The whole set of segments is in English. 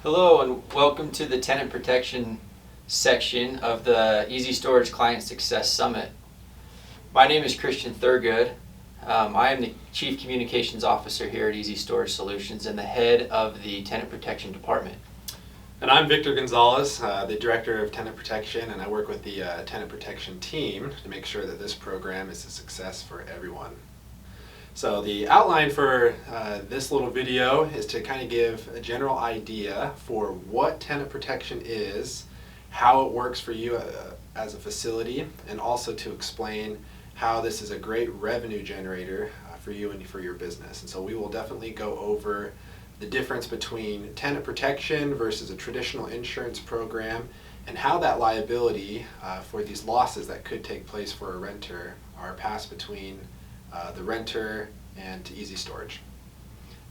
Hello and welcome to the Tenant Protection section of the Easy Storage Client Success Summit. My name is Christian Thurgood. I am the Chief Communications Officer here at Easy Storage Solutions and the head of the Tenant Protection Department. And I'm Victor Gonzalez, the Director of Tenant Protection, and I work with the Tenant Protection team to make sure that this program is a success for everyone. So the outline for this little video is to kind of give a general idea for what tenant protection is, how it works for you as a facility, and also to explain how this is a great revenue generator for you and for your business. And so we will definitely go over the difference between tenant protection versus a traditional insurance program and how that liability for these losses that could take place for a renter are passed between the renter and to Easy Storage.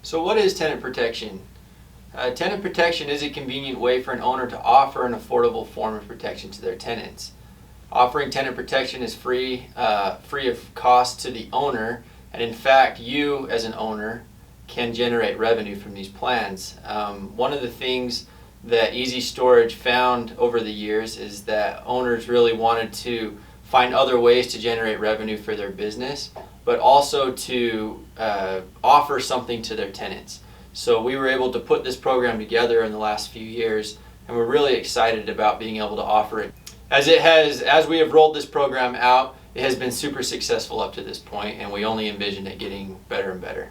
So what is tenant protection? Tenant protection is a convenient way for an owner to offer an affordable form of protection to their tenants. Offering tenant protection is free of cost to the owner, and in fact you as an owner can generate revenue from these plans. One of the things that Easy Storage found over the years is that owners really wanted to find other ways to generate revenue for their business, but also to offer something to their tenants. So we were able to put this program together in the last few years, and we're really excited about being able to offer it. As we have rolled this program out, it has been super successful up to this point, and we only envision it getting better and better.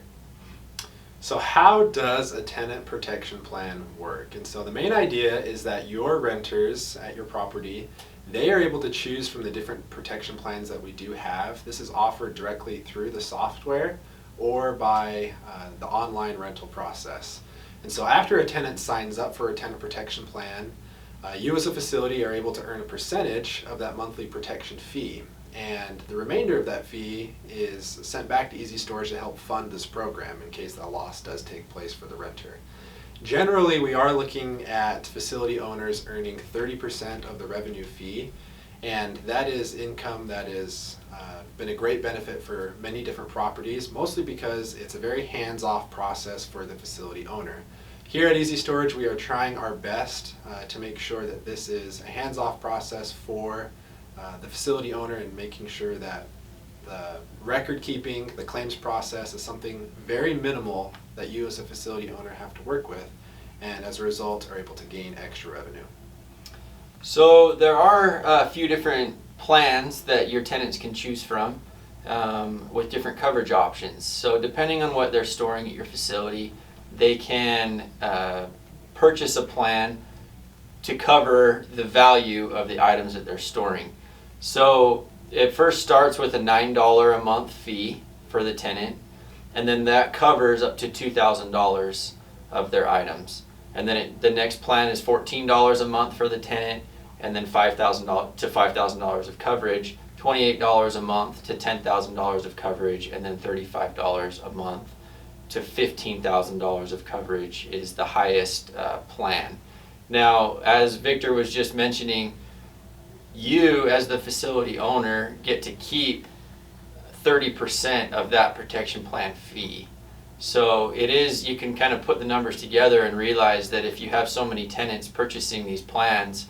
So how does a tenant protection plan work? And so the main idea is that your renters at your property, they are able to choose from the different protection plans that we do have. This is offered directly through the software or by the online rental process. And so after a tenant signs up for a tenant protection plan, you as a facility are able to earn a percentage of that monthly protection fee. And the remainder of that fee is sent back to Easy Storage to help fund this program in case that loss does take place for the renter. Generally, we are looking at facility owners earning 30% of the revenue fee, and that is income that has been a great benefit for many different properties, mostly because it's a very hands-off process for the facility owner. Here at Easy Storage, we are trying our best to make sure that this is a hands-off process for the facility owner and making sure that the record keeping, the claims process is something very minimal that you as a facility owner have to work with, and as a result are able to gain extra revenue. So there are a few different plans that your tenants can choose from with different coverage options. So depending on what they're storing at your facility, they can purchase a plan to cover the value of the items that they're storing. So it first starts with a $9 a month fee for the tenant, and then that covers up to $2,000 of their items. And then the next plan is $14 a month for the tenant, and then $5,000 to $5,000 of coverage, $28 a month to $10,000 of coverage, and then $35 a month to $15,000 of coverage is the highest plan. Now, as Victor was just mentioning, you as the facility owner get to keep 30% of that protection plan fee. So you can kind of put the numbers together and realize that if you have so many tenants purchasing these plans,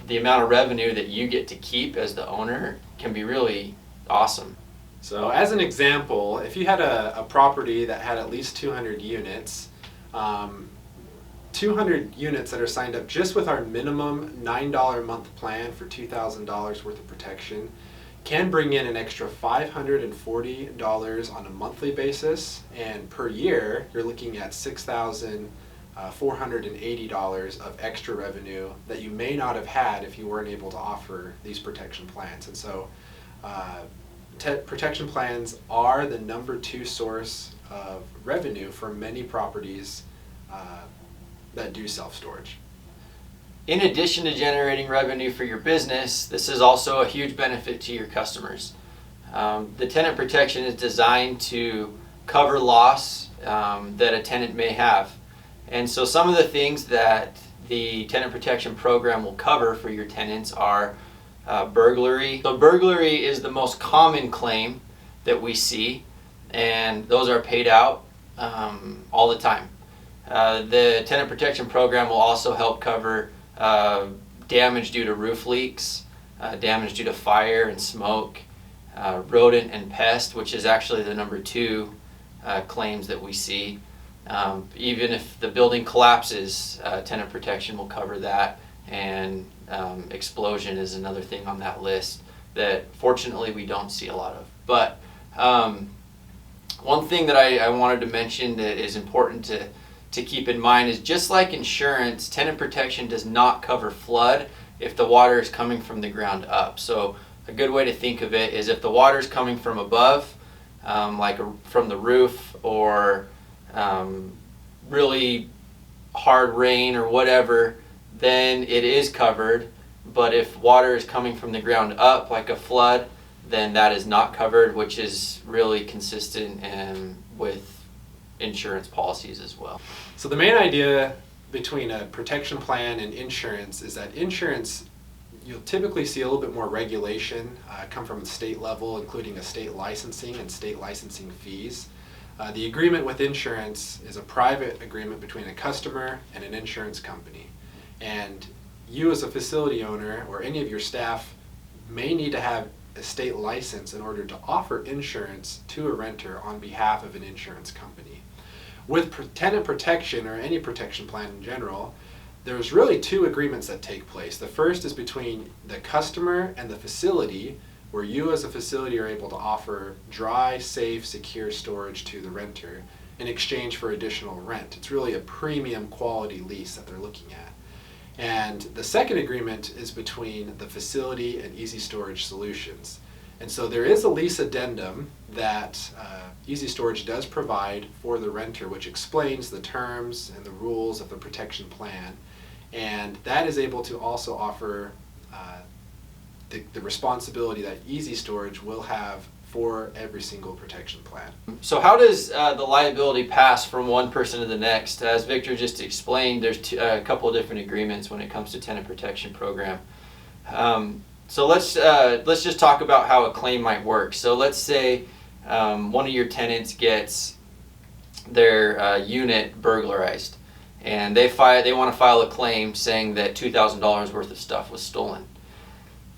the amount of revenue that you get to keep as the owner can be really awesome. So as an example, if you had a property that had at least 200 units, 200 units that are signed up just with our minimum $9 a month plan for $2,000 worth of protection can bring in an extra $540 on a monthly basis, and per year you're looking at $6,480 of extra revenue that you may not have had if you weren't able to offer these protection plans. And so protection plans are the number 2 source of revenue for many properties that do self-storage. In addition to generating revenue for your business, this is also a huge benefit to your customers. The tenant protection is designed to cover loss that a tenant may have. And so some of the things that the tenant protection program will cover for your tenants are burglary. So burglary is the most common claim that we see, and those are paid out all the time. The tenant protection program will also help cover damage due to roof leaks, damage due to fire and smoke, rodent and pest, which is actually the number 2 claims that we see. Even if the building collapses, tenant protection will cover that, and explosion is another thing on that list that fortunately we don't see a lot of. But one thing that I wanted to mention that is important to keep in mind is, just like insurance, tenant protection does not cover flood if the water is coming from the ground up. So a good way to think of it is, if the water is coming from above, like from the roof, or really hard rain or whatever, then it is covered. But if water is coming from the ground up, like a flood, then that is not covered, which is really consistent with insurance policies as well. So the main idea between a protection plan and insurance is that insurance, you'll typically see a little bit more regulation come from the state level, including a state licensing and state licensing fees. The agreement with insurance is a private agreement between a customer and an insurance company. And you as a facility owner or any of your staff may need to have a state license in order to offer insurance to a renter on behalf of an insurance company. With tenant protection, or any protection plan in general, there's really 2 agreements that take place. The first is between the customer and the facility, where you as a facility are able to offer dry, safe, secure storage to the renter in exchange for additional rent. It's really a premium quality lease that they're looking at. And the second agreement is between the facility and Easy Storage Solutions. And so there is a lease addendum that Easy Storage does provide for the renter, which explains the terms and the rules of the protection plan. And that is able to also offer the responsibility that Easy Storage will have for every single protection plan. So how does the liability pass from one person to the next? As Victor just explained, there's a couple of different agreements when it comes to tenant protection program. So let's just talk about how a claim might work. So let's say one of your tenants gets their unit burglarized, and they want to file a claim saying that $2,000 worth of stuff was stolen.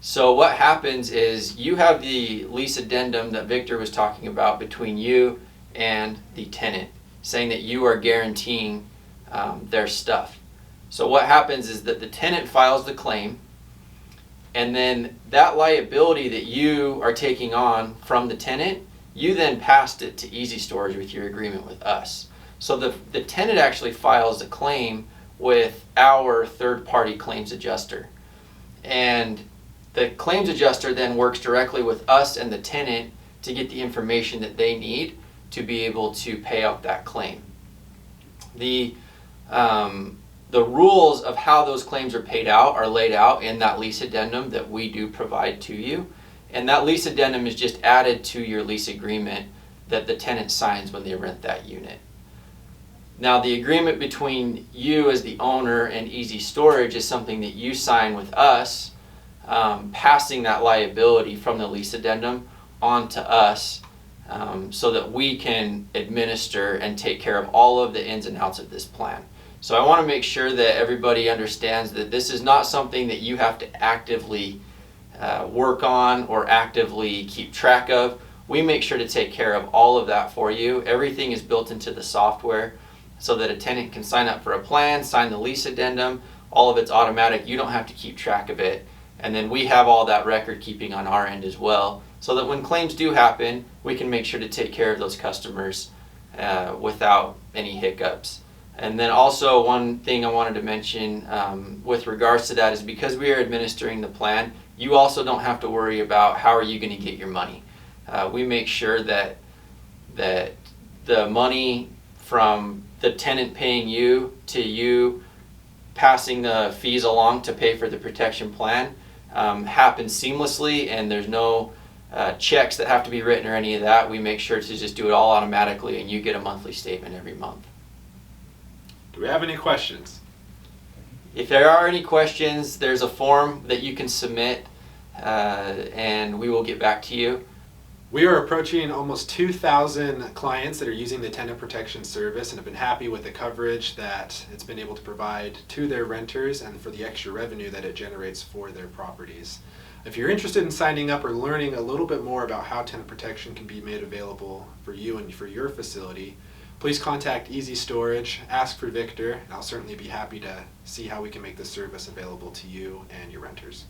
So what happens is, you have the lease addendum that Victor was talking about between you and the tenant, saying that you are guaranteeing their stuff. So what happens is that the tenant files the claim, and then that liability that you are taking on from the tenant, you then passed it to Easy Storage with your agreement with us. So the tenant actually files a claim with our third-party claims adjuster. And the claims adjuster then works directly with us and the tenant to get the information that they need to be able to pay out that claim. The rules of how those claims are paid out are laid out in that lease addendum that we do provide to you. And that lease addendum is just added to your lease agreement that the tenant signs when they rent that unit. Now, the agreement between you as the owner and Easy Storage is something that you sign with us, passing that liability from the lease addendum on to us, so that we can administer and take care of all of the ins and outs of this plan. So I want to make sure that everybody understands that this is not something that you have to actively work on or actively keep track of. We make sure to take care of all of that for you. Everything is built into the software so that a tenant can sign up for a plan, sign the lease addendum, all of it's automatic. You don't have to keep track of it. And then we have all that record keeping on our end as well, so that when claims do happen, we can make sure to take care of those customers without any hiccups. And then also, one thing I wanted to mention with regards to that is, because we are administering the plan, you also don't have to worry about how are you going to get your money. We make sure that the money from the tenant paying you to you passing the fees along to pay for the protection plan happens seamlessly, and there's no checks that have to be written or any of that. We make sure to just do it all automatically, and you get a monthly statement every month. Do we have any questions? If there are any questions, there's a form that you can submit, and we will get back to you. We are approaching almost 2,000 clients that are using the tenant protection service and have been happy with the coverage that it's been able to provide to their renters and for the extra revenue that it generates for their properties. If you're interested in signing up or learning a little bit more about how tenant protection can be made available for you and for your facility, please contact Easy Storage, ask for Victor, and I'll certainly be happy to see how we can make this service available to you and your renters.